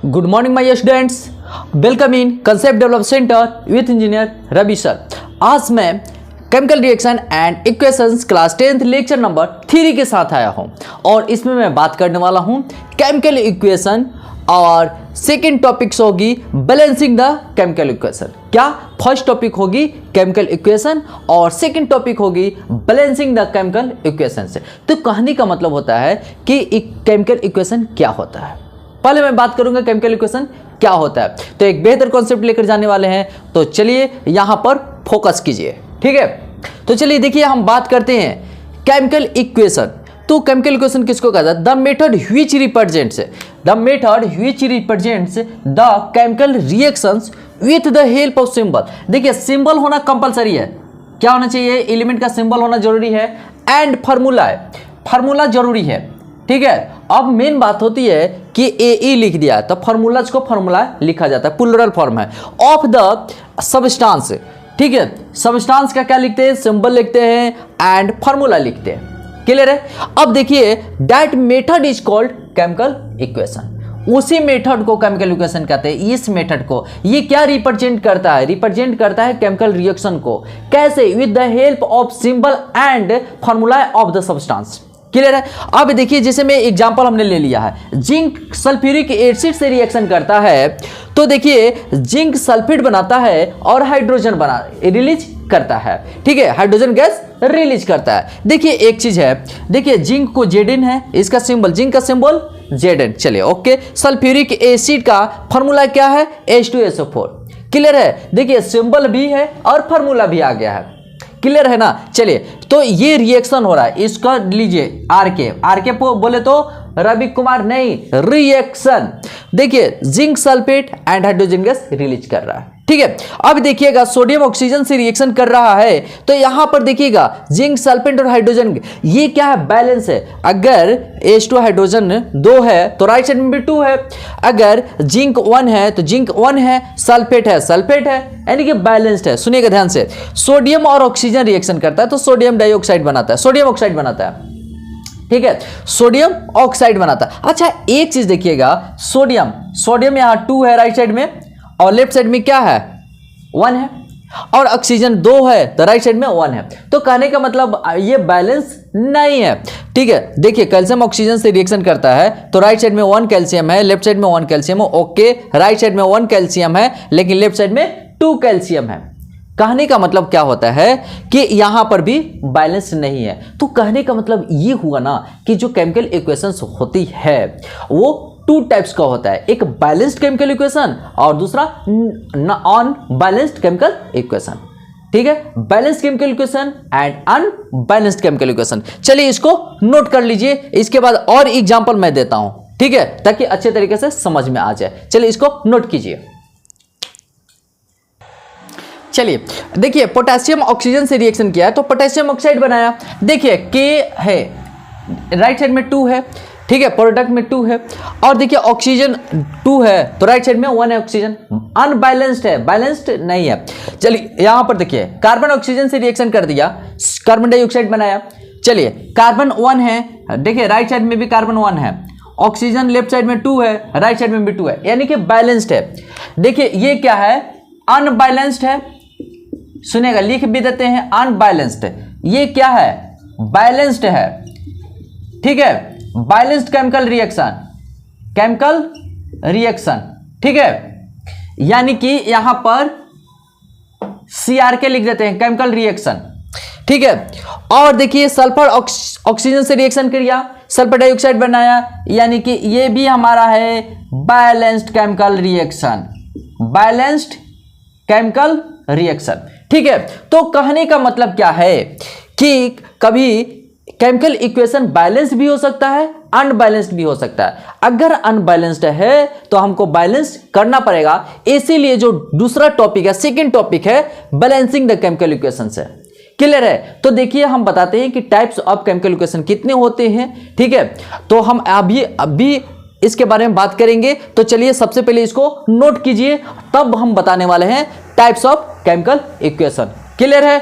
Good morning my students, welcome in concept development centre with engineer Ravi sir. आज मैं chemical reaction and equations class 10th lecture number 3 के साथ आया हूं और इसमें मैं बात करने वाला हूं केमिकल इक्वेशन और सेकेंड टॉपिक्स होगी बैलेंसिंग द केमिकल इक्वेशन। क्या फर्स्ट टॉपिक होगी केमिकल इक्वेशन और सेकेंड टॉपिक होगी बैलेंसिंग द केमिकल इक्वेशन से। तो कहने का मतलब होता है कि केमिकल इक्वेशन क्या होता है। पहले मैं बात करूंगा केमिकल इक्वेशन क्या होता है, तो एक बेहतर कॉन्सेप्ट लेकर जाने वाले हैं। तो चलिए यहां पर फोकस कीजिए, ठीक है। तो चलिए देखिए, हम बात करते हैं केमिकल इक्वेशन। तो केमिकल इक्वेशन किसको कहता है? The method which represents the chemical reactions with the help of symbol. देखिए, सिंबल होना कंपलसरी है। क्या होना चाहिए? एलिमेंट का सिंबल होना जरूरी है एंड फार्मूला जरूरी है, ठीक है। अब मेन बात होती है कि ए लिख दिया तो फार्मूलाज को फार्मूला लिखा जाता है, प्लूरल फॉर्म है ऑफ द सब्सटेंस, ठीक है। सब्सटेंस का क्या लिखते हैं? सिंबल लिखते हैं एंड फार्मूला लिखते हैं। क्लियर है? अब देखिए, that method is called chemical equation. उसी मेथड को केमिकल इक्वेशन कहते हैं। इस मेथड को ये क्या रिप्रेजेंट करता है? रिप्रेजेंट करता है केमिकल रिएक्शन को। कैसे? With the help of symbol and formula of the substance. Clear है? अब देखिए, जैसे में एग्जांपल हमने ले लिया है, जिंक सल्फ्यूरिक एसिड से रिएक्शन करता है। तो देखिए, जिंक सल्फेट बनाता है और हाइड्रोजन रिलीज करता है, ठीक है। हाइड्रोजन गैस रिलीज करता है। देखिए एक चीज है, देखिए जिंक को जेडिन है, इसका सिंबल, जिंक का सिंबल जेडिन। चलिए ओके। सल्फ्यूरिक एसिड का फॉर्मूला क्या है? H2SO4। क्लियर है? देखिए सिंबल भी है और फॉर्मूला भी आ गया है। क्लियर है ना? चलिए, तो ये रिएक्शन हो रहा है, इसका लीजिए आर के बोले तो रवि कुमार नहीं, रिएक्शन। देखिए zinc sulphate and hydrogen gas release कर रहा है, ठीक है। अब देखिएगा, सोडियम ऑक्सीजन से रिएक्शन कर रहा है, तो यहां पर देखिएगा जिंक सल्फेट और हाइड्रोजन, ये क्या है? बैलेंस है। अगर H2 हाइड्रोजन 2 है तो राइट साइड में भी 2 है। अगर जिंक 1 है तो जिंक 1 है, सल्फेट है, यानी कि बैलेंस्ड है। सुनिएगा ध्यान से, सोडियम और ऑक्सीजन रिएक्शन करता है तो सोडियम डाइऑक्साइड बनाता है, सोडियम ऑक्साइड बनाता है, ठीक है। सोडियम ऑक्साइड बनाता है। अच्छा एक चीज देखिएगा, सोडियम यहां 2 है राइट साइड में और लेफ्ट साइड में क्या है? 1 है। और ऑक्सीजन 2 है तो राइट साइड में 1 है। तो कहने का मतलब ये बैलेंस नहीं है, ठीक है। देखिए कैल्शियम ऑक्सीजन से रिएक्शन करता है तो राइट साइड में 1 कैल्शियम है, लेफ्ट साइड में 1 कैल्शियम है, ओके। राइट साइड में 1 कैल्शियम है लेकिन लेफ्ट साइड में 2 कैल्शियम है। कहने का मतलब क्या होता है कि यहां पर भी बैलेंस नहीं है। तो कहने का मतलब ये हुआ ना कि जो केमिकल इक्वेशंस होती है वो 2 टाइप्स का होता है, एक बैलेंस्ड केमिकल इक्वेशन और दूसरा नॉन बैलेंस्ड केमिकल इक्वेशन, ठीक है। Balanced chemical equation and unbalanced chemical equation. चलिए इसको नोट कर लीजिए, इसके बाद और एग्जांपल मैं देता हूं, ठीक है, ताकि अच्छे तरीके से समझ में आ जाए। चलिए इसको नोट कीजिए। चलिए देखिए, पोटेशियम ऑक्सीजन से रिएक्शन किया है तो पोटेशियम ऑक्साइड बनाया। देखिए के है, राइट साइड में 2 है, ठीक है, प्रोडक्ट में 2 है। और देखिए ऑक्सीजन 2 है तो राइट साइड में 1 है ऑक्सीजन। अनबैलेंस्ड है, बैलेंस्ड नहीं है। चलिए यहां पर देखिए, कार्बन ऑक्सीजन से रिएक्शन कर दिया, कार्बन डाइऑक्साइड बनाया। चलिए कार्बन 1 है, देखिए राइट साइड में भी कार्बन 1 है, ऑक्सीजन लेफ्ट साइड में 2 है, राइट साइड में भी 2 है, यानी कि बैलेंस्ड है। देखिए ये क्या है? अनबैलेंस्ड है। सुनिएगा, लिख भी देते हैं अनबैलेंस्ड। ये क्या है? बैलेंस्ड है, ठीक है। बैलेंस्ड केमिकल रिएक्शन, ठीक है। यानी कि यहां पर CRK लिख देते हैं, केमिकल रिएक्शन, ठीक है। और देखिए सल्फर ऑक्सीजन से रिएक्शन किया, सल्फर डाइऑक्साइड बनाया, यानी कि ये भी हमारा है बैलेंस्ड केमिकल रिएक्शन, ठीक है। तो कहने का मतलब क्या है कि कभी केमिकल इक्वेशन बैलेंस भी हो सकता है, अनबैलेंस्ड भी हो सकता है। अगर अनबैलेंस्ड है तो हमको बैलेंस करना पड़ेगा। इसीलिए जो दूसरा टॉपिक है, सेकंड टॉपिक है बैलेंसिंग द केमिकल इक्वेशन से। क्लियर है? तो देखिए हम बताते हैं कि टाइप्स ऑफ केमिकल इक्वेशन कितने होते हैं, ठीक है। तो हम अभी इसके बारे में बात करेंगे। तो चलिए सबसे पहले इसको नोट कीजिए, तब हम बताने वाले हैं types of chemical equation. Clear है?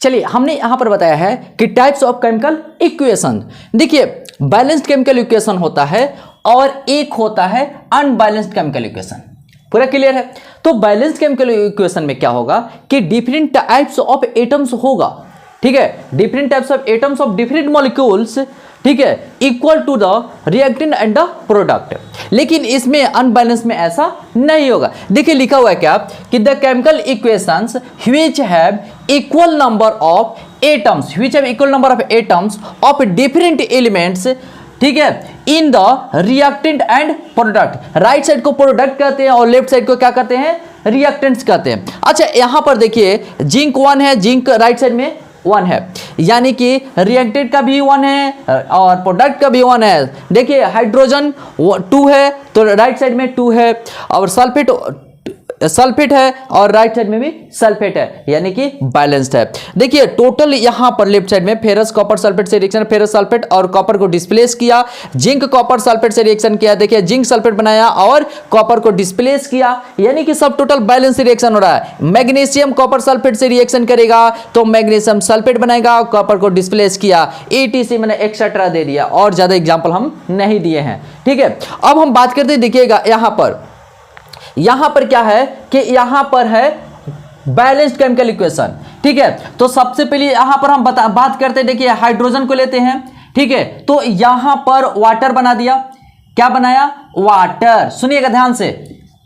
चलिए हमने यहां पर बताया है कि टाइप्स ऑफ केमिकल इक्वेशन। देखिए बैलेंस्ड केमिकल इक्वेशन होता है और एक होता है अनबैलेंस्ड केमिकल इक्वेशन। पूरा क्लियर है? तो बैलेंस्ड केमिकल इक्वेशन में क्या होगा कि डिफरेंट टाइप्स ऑफ एटम्स होगा, ठीक है, different types of atoms of different molecules, ठीक है, equal to the reactant and the product. लेकिन इसमें अनबैलेंस में ऐसा नहीं होगा। देखिए लिखा हुआ है क्या कि the chemical equations which have equal number of atoms, which have equal number of atoms of different elements, ठीक है, in the reactant and product. Right side को प्रोडक्ट कहते हैं और लेफ्ट साइड को क्या कहते हैं? रिएक्टेंट्स कहते हैं। अच्छा यहां पर देखिए जिंक 1 है, जिंक राइट साइड में 1 है, यानी कि रिएक्टेंट का भी 1 है और प्रोडक्ट का भी 1 है। देखिए हाइड्रोजन 2 है तो राइट साइड में 2 है, और सल्फेट है और राइट साइड में भी सल्फेट है, यानी कि बैलेंस्ड है। देखिए टोटल यहां पर लेफ्ट साइड में फेरस कॉपर सल्फेट से रिएक्शन, फेरस सल्फेट और कॉपर को डिस्प्लेस किया, जिंक कॉपर सल्फेट से रिएक्शन किया, देखिए जिंक सल्फेट बनाया और कॉपर को डिस्प्लेस किया, यानी कि सब टोटल बैलेंस रिएक्शन हो रहा है। मैग्नीशियम कॉपर सल्फेट से रिएक्शन करेगा तो मैग्नीशियम सल्फेट बनाएगा, कॉपर को डिस्प्लेस किया, ETC मैंने एक्सेट्रा दे दिया, और ज्यादा एग्जांपल हम नहीं दिए हैं, ठीक है। अब हम बात करते हैं, देखिएगा यहां पर क्या है कि यहां पर है बैलेंस्ड केमिकल इक्वेशन, ठीक है। तो सबसे पहले यहां पर हम बात करते हैं, देखिए हाइड्रोजन को लेते हैं, ठीक है, तो यहां पर वाटर बना दिया, क्या बनाया? वाटर। सुनिएगा ध्यान से,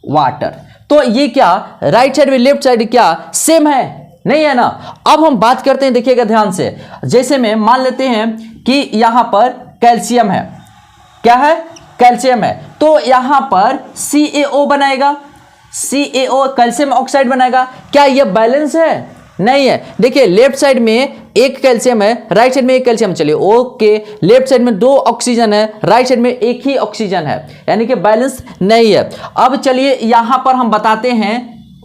वाटर। तो ये क्या राइट साइड में लेफ्ट साइड क्या सेम है? नहीं है ना। अब हम बात करते हैं, देखिएगा ध्यान से, जैसे में मान लेते हैं कि यहां पर कैल्शियम है, क्या है? कैल्शियम है, तो यहां पर CaO बनाएगा, CaO कैल्शियम ऑक्साइड बनाएगा। क्या यह बैलेंस है? नहीं है। देखिए लेफ्ट साइड में एक कैल्शियम है, राइट साइड में एक कैल्शियम, चलिए ओके, लेफ्ट साइड में 2 ऑक्सीजन है, राइट साइड में एक ही ऑक्सीजन है, यानी कि बैलेंस नहीं है। अब चलिए यहां पर हम बताते हैं,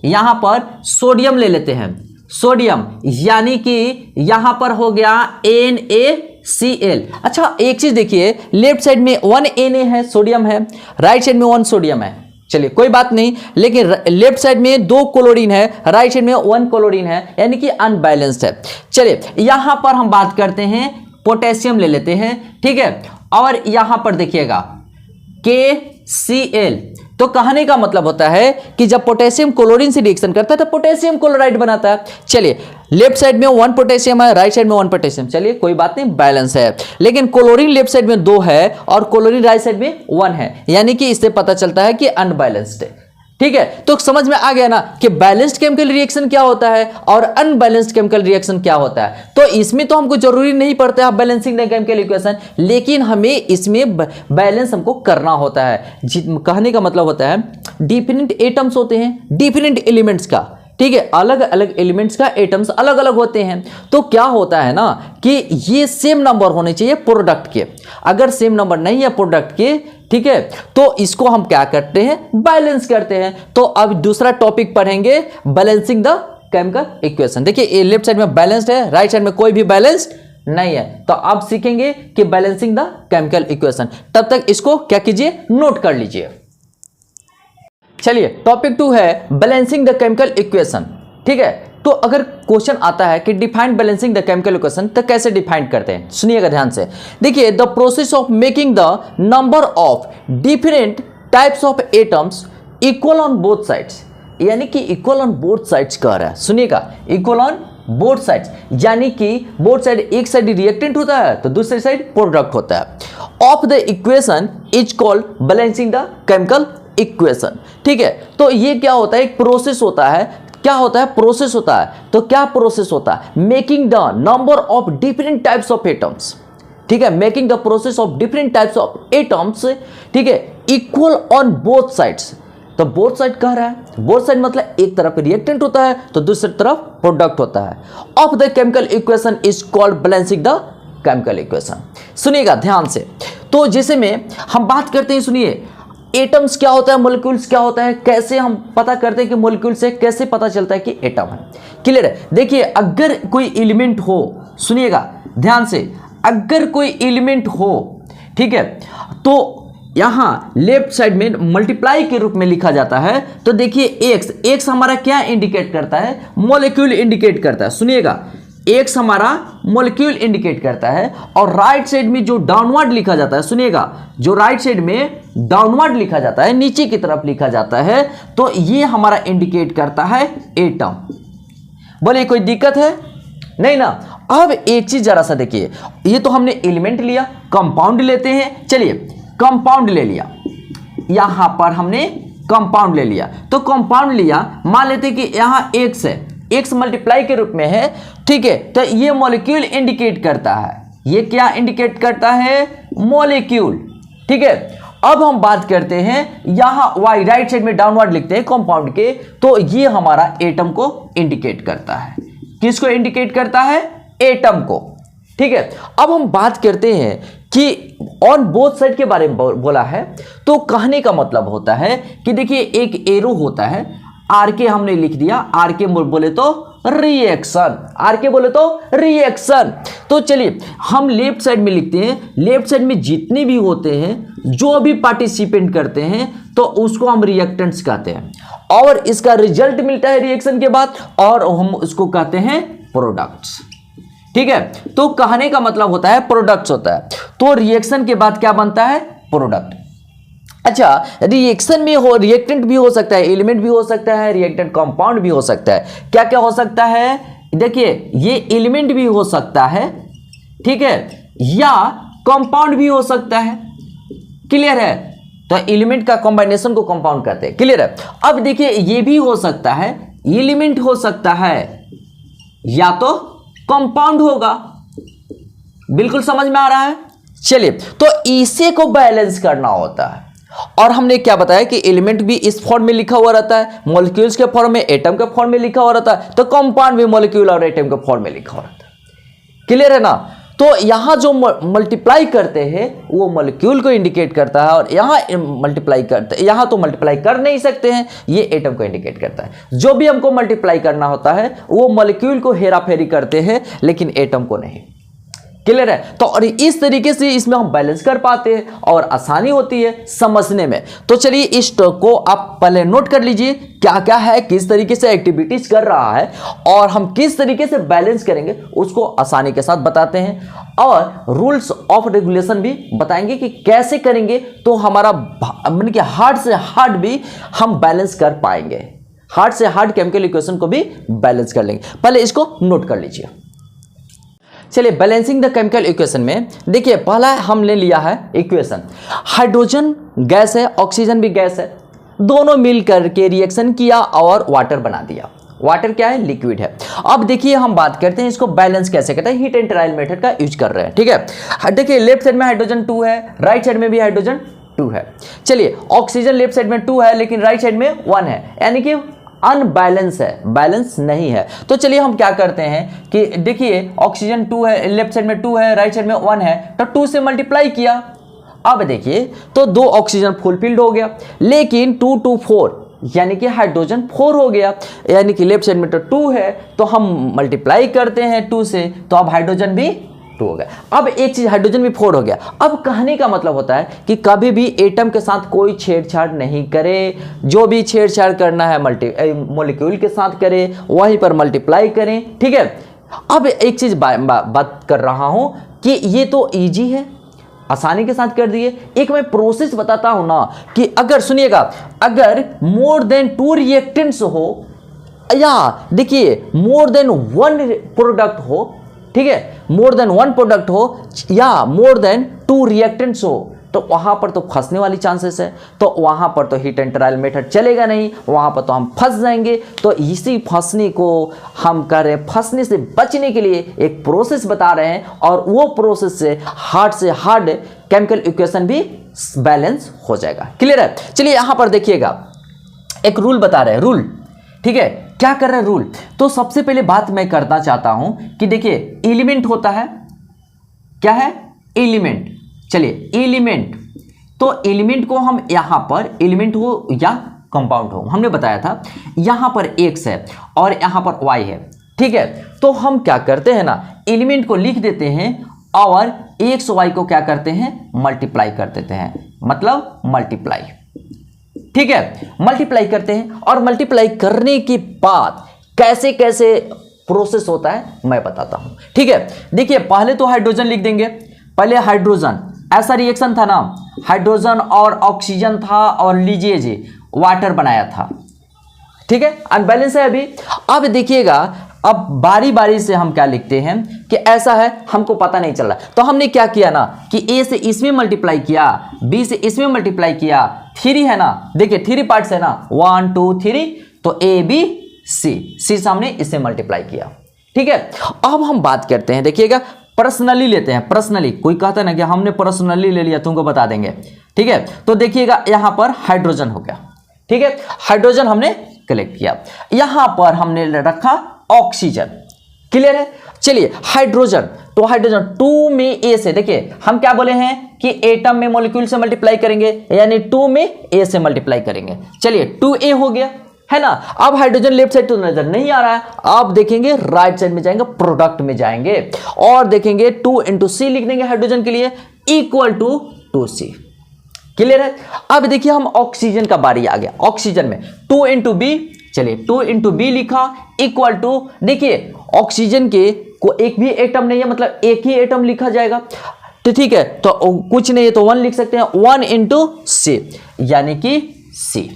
यहां पर सोडियम ले लेते हैं, सोडियम, यानी कि यहां पर हो गया NaCl। अच्छा एक चीज देखिए, लेफ्ट साइड में 1 Na है, सोडियम है, राइट साइड में 1 सोडियम है, चलिए कोई बात नहीं, लेकिन लेफ्ट साइड में 2 क्लोरीन है, राइट साइड में 1 क्लोरीन है, यानी कि अनबैलेंस्ड है। चलिए यहां पर हम बात करते हैं, पोटेशियम ले लेते हैं, ठीक है, और यहां पर देखिएगा KCl। तो कहने का मतलब होता है कि जब पोटेशियम क्लोरीन से रिएक्शन करता है तो पोटेशियम क्लोराइड बनाता है। चलिए लेफ्ट साइड में 1 पोटेशियम है, राइट साइड में 1 पोटेशियम, चलिए कोई बात नहीं, बैलेंस है। लेकिन क्लोरीन लेफ्ट साइड में 2 है और क्लोरीन राइट साइड में 1 है, यानी कि इससे पता चलता है कि अनबैलेंस्ड है, ठीक है। तो समझ में आ गया ना कि बैलेंस्ड केमिकल रिएक्शन क्या होता है और अनबैलेंस्ड केमिकल रिएक्शन क्या होता है। तो इसमें तो हमको जरूरी नहीं पड़ता है बैलेंसिंग द केमिकल इक्वेशन, लेकिन हमें इसमें बैलेंस हमको करना होता है। कहने का मतलब होता है डिफरेंट एटम्स होते हैं, डिफरेंट एलिमेंट्स का, ठीक है, अलग अलग एलिमेंट्स का एटम्स अलग अलग होते हैं। तो क्या होता है ना कि ये सेम नंबर होने चाहिए प्रोडक्ट के, अगर सेम नंबर नहीं है प्रोडक्ट के, ठीक है, तो इसको हम क्या करते हैं? बैलेंस करते हैं। तो अब दूसरा टॉपिक पढ़ेंगे, बैलेंसिंग द केमिकल इक्वेशन। देखिए लेफ्ट साइड में बैलेंस्ड है, राइट साइड में कोई भी बैलेंस्ड नहीं है, तो अब सीखेंगे कि बैलेंसिंग द केमिकल इक्वेशन। तब तक इसको क्या कीजिए? नोट कर लीजिए। चलिए टॉपिक 2 है बैलेंसिंग द केमिकल इक्वेशन, ठीक है। तो अगर क्वेश्चन आता है कि define balancing the chemical equation, तो कैसे डिफाइन करते हैं? सुनिएगा ध्यान से। देखिए the process of making the number of different types of atoms equal on both sides, यानी कि इक्वल ऑन बोथ साइड्स कह रहा है। सुनिएगा, इक्वल ऑन बोथ साइड्स, यानी कि बोथ साइड, एक साइड रिएक्टेंट होता है तो दूसरी साइड प्रोडक्ट होता है। Of the equation is called balancing the chemical equation, ठीक है। तो ये क्या होता है? एक प्रोसेस होता है। क्या होता है? प्रोसेस होता है। तो क्या प्रोसेस होता है? Making the number of different types of atoms, ठीक है, making the process of different types of atoms, ठीक है, इक्वल ऑन बोथ साइड्स। तो बोथ साइड कह रहा है, बोथ साइड मतलब एक तरफ रिएक्टेंट होता है तो दूसरी तरफ प्रोडक्ट होता है। Of the chemical equation is called balancing the chemical equation. सुनिएगा ध्यान से। तो जैसे में हम बात करते हैं, सुनिए, एटम्स क्या होता है, मॉलिक्यूल्स क्या होता है, कैसे हम पता करते हैं कि मॉलिक्यूल से कैसे पता चलता है कि एटम है। क्लियर है? देखिए अगर कोई एलिमेंट हो, सुनिएगा ध्यान से, अगर कोई एलिमेंट हो, ठीक है, तो यहां लेफ्ट साइड में मल्टीप्लाई के रूप में लिखा जाता है। तो देखिए एक्स हमारा क्या इंडिकेट करता है? मॉलिक्यूल इंडिकेट करता है। सुनिएगा एक्स हमारा मॉलिक्यूल इंडिकेट करता है, और राइट साइड में जो डाउनवर्ड लिखा जाता है, सुनिएगा, जो राइट साइड में डाउनवर्ड लिखा जाता है, नीचे की तरफ लिखा जाता है, तो ये हमारा इंडिकेट करता है एटम। बोले कोई दिक्कत है? नहीं ना। अब एक चीज जरा सा देखिए, ये तो हमने एलिमेंट लिया, कंपाउंड लेते हैं। चलिए कंपाउंड ले लिया, यहां पर हमने कंपाउंड ले लिया, तो कंपाउंड लिया, मान लेते कि यहां एक्स है, एक्स मल्टीप्लाई के रूप में है, ठीक है, तो ये मॉलिक्यूल इंडिकेट करता है, ये क्या इंडिकेट करता है? मॉलिक्यूल, ठीक है। अब हम बात करते हैं यहां वाई, राइट साइड में डाउनवर्ड लिखते हैं कंपाउंड के, तो ये हमारा एटम को इंडिकेट करता है। किसको इंडिकेट करता है? एटम को, ठीक है। अब हम बात करते हैं कि ऑन बोथ साइड के बारे में बोला है, तो कहने का मतलब होता है कि देखिए एक एरो होता है, आर के हमने लिख दिया, आर के बोले तो रिएक्शन, आर के बोले तो रिएक्शन। तो चलिए हम लेफ्ट साइड में लिखते हैं, लेफ्ट साइड में जितने भी होते हैं, जो भी पार्टिसिपेंट करते हैं, तो उसको हम रिएक्टेंट्स कहते हैं, और इसका रिजल्ट मिलता है रिएक्शन के बाद, और हम उसको कहते हैं प्रोडक्ट्स, ठीक है। तो कहने का मतलब होता है प्रोडक्ट्स होता है, तो रिएक्शन के बाद क्या बनता है? प्रोडक्ट। अच्छा, रिएक्शन में हो, रिएक्टेंट भी हो सकता है, एलिमेंट भी हो सकता है, रिएक्टेंट कंपाउंड भी हो सकता है। क्या क्या हो सकता है? देखिए ये एलिमेंट भी हो सकता है, ठीक है, या कंपाउंड भी हो सकता है। क्लियर है? तो एलिमेंट का कॉम्बिनेशन को कंपाउंड कहते हैं। क्लियर है? अब देखिए ये भी हो सकता है, एलिमेंट हो सकता है या तो कंपाउंड होगा। बिल्कुल समझ में आ रहा है? चलिए, तो इसे को बैलेंस करना होता है, और हमने क्या बताया कि एलिमेंट भी इस फॉर्म में लिखा हुआ रहता है, मॉलिक्यूल्स के फॉर्म में, एटम के फॉर्म में लिखा हुआ रहता है, तो कंपाउंड भी मॉलिक्यूल और एटम के फॉर्म में लिखा हुआ रहता है। क्लियर है ना? तो यहां जो मल्टीप्लाई करते हैं वो मॉलिक्यूल को इंडिकेट करता है, और यहां मल्टीप्लाई करते हैं, यहां तो मल्टीप्लाई कर नहीं सकते हैं, ये एटम को इंडिकेट करता है। जो भी हमको मल्टीप्लाई करना होता है वो मॉलिक्यूल को हेरा फेरी करते हैं, लेकिन एटम को नहीं। क्लियर है? तो और इस तरीके से इसमें हम बैलेंस कर पाते हैं और आसानी होती है समझने में। तो चलिए इस को आप पहले नोट कर लीजिए, क्या क्या है, किस तरीके से एक्टिविटीज कर रहा है, और हम किस तरीके से बैलेंस करेंगे उसको आसानी के साथ बताते हैं, और रूल्स ऑफ रेगुलेशन भी बताएंगे कि कैसे करेंगे तो हमारा मतलब कि हार्ड से हार्ड भी हम बैलेंस कर पाएंगे, हार्ड से हार्ड केमिकल इक्वेशन को भी बैलेंस कर लेंगे। पहले इसको नोट कर लीजिए। चलिए बैलेंसिंग द केमिकल इक्वेशन में देखिए, पहला हमने लिया है इक्वेशन, हाइड्रोजन गैस है, ऑक्सीजन भी गैस है, दोनों मिल करके रिएक्शन किया और वाटर बना दिया। वाटर क्या है? लिक्विड है। अब देखिए हम बात करते हैं इसको बैलेंस कैसे करते हैं, हीट एंड ट्रायल मेथड का यूज कर रहे हैं, ठीक है। देखिए लेफ्ट साइड में हाइड्रोजन 2 है, राइट साइड में भी हाइड्रोजन 2 है। चलिए ऑक्सीजन लेफ्ट साइड में 2 है, लेकिन राइट साइड में 1 है, यानी कि अनबैलेंस है, बैलेंस नहीं है। तो चलिए हम क्या करते हैं कि देखिए ऑक्सीजन 2 है, लेफ्ट साइड में 2 है, राइट साइड में 1 है, तो 2 से मल्टीप्लाई किया। अब देखिए तो 2 ऑक्सीजन फुलफिल्ड हो गया, लेकिन 2 2 4 यानी कि हाइड्रोजन 4 हो गया, यानी कि लेफ्ट साइड में तो 2 है, तो हम मल्टीप्लाई करते हैं 2 से, तो अब हाइड्रोजन भी 2 हो गया। अब एक चीज, हाइड्रोजन भी 4 हो गया। अब कहने का मतलब होता है कि कभी भी एटम के साथ कोई छेड़छाड़ नहीं करे, जो भी छेड़छाड़ करना है मॉलिक्यूल के साथ करे, वहीं पर मल्टीप्लाई करें, ठीक है। अब एक चीज बात कर रहा हूं कि ये तो इजी है, आसानी के साथ कर दिए। एक मैं प्रोसेस बताता हूं ना कि अगर सुनिएगा, अगर मोर देन 2 रिएक्टेंट्स हो, या देखिए मोर देन 1 प्रोडक्ट हो, ठीक है, मोर देन 1 प्रोडक्ट हो, या मोर देन 2 रिएक्टेंट्स हो, तो वहां पर तो फंसने वाली चांसेस है, तो वहां पर तो हीट एंड ट्रायल मेथड चलेगा नहीं, वहां पर तो हम फंस जाएंगे। तो इसी फंसने को हम कर रहे हैं, फंसने से बचने के लिए एक प्रोसेस बता रहे हैं, और वो प्रोसेस से हार्ड केमिकल इक्वेशन भी बैलेंस हो जाएगा। क्लियर है? चलिए यहां पर देखिएगा, एक रूल बता रहे हैं, रूल, ठीक है। क्या कर रहे हैं रूल? तो सबसे पहले बात मैं करना चाहता हूं कि देखिए एलिमेंट होता है, क्या है? एलिमेंट। चलिए एलिमेंट, तो एलिमेंट को हम यहां पर, एलिमेंट हो या कंपाउंड हो, हमने बताया था यहां पर x है और यहां पर y है, ठीक है। तो हम क्या करते हैं ना, एलिमेंट को लिख देते हैं और x y को क्या करते हैं? मल्टीप्लाई कर देते हैं, मतलब मल्टीप्लाई, ठीक है। मल्टीप्लाई करते हैं, और मल्टीप्लाई करने के बाद कैसे कैसे प्रोसेस होता है मैं बताता हूं, ठीक है। देखिए पहले तो हाइड्रोजन लिख देंगे, पहले हाइड्रोजन, ऐसा रिएक्शन था ना, हाइड्रोजन और ऑक्सीजन था और लीजिए जी वाटर बनाया था, ठीक है, अनबैलेंस है अभी। अब देखिएगा अब बारी बारी से हम क्या लिखते हैं कि ऐसा है, हमको पता नहीं चल रहा, तो हमने क्या किया ना कि ए से इसमें मल्टीप्लाई किया, बी से इसमें मल्टीप्लाई किया, 3 है ना, देखिए 3 पार्ट्स है ना, 1 2 3, तो ए बी सी, सी से हमने इससे मल्टीप्लाई किया, ठीक है। अब हम बात करते हैं, देखिएगा पर्सनली लेते हैं, पर्सनली कोई कहता है ना कि हमने पर्सनली ले लिया, तुमको बता देंगे, ठीक है। तो देखिएगा यहां पर हाइड्रोजन हो गया, ठीक है, हाइड्रोजन हमने कलेक्ट किया, यहां पर हमने रखा ऑक्सीजन, क्लियर है। चलिए हाइड्रोजन, तो हाइड्रोजन 2 में ए से, देखिए हम क्या बोले हैं कि एटम में मॉलिक्यूल से मल्टीप्लाई करेंगे, यानी 2 में ए से मल्टीप्लाई करेंगे, चलिए 2a हो गया, है ना। अब हाइड्रोजन लेफ्ट साइड तो नजर नहीं आ रहा है, आप देखेंगे राइट साइड में जाएंगे, प्रोडक्ट में जाएंगे और देखेंगे 2 into c लिख देंगे हाइड्रोजन के लिए, इक्वल टू 2c, क्लियर है। अब देखिए हम ऑक्सीजन का बारी आ गया, ऑक्सीजन में 2 into b, चलिए 2 into b लिखा, इक्वल टू, देखिए ऑक्सीजन के को एक भी एटम नहीं है, मतलब एक ही एटम लिखा जाएगा, तो ठीक है, तो कुछ नहीं है तो 1 लिख सकते हैं, 1 into c, यानी कि c,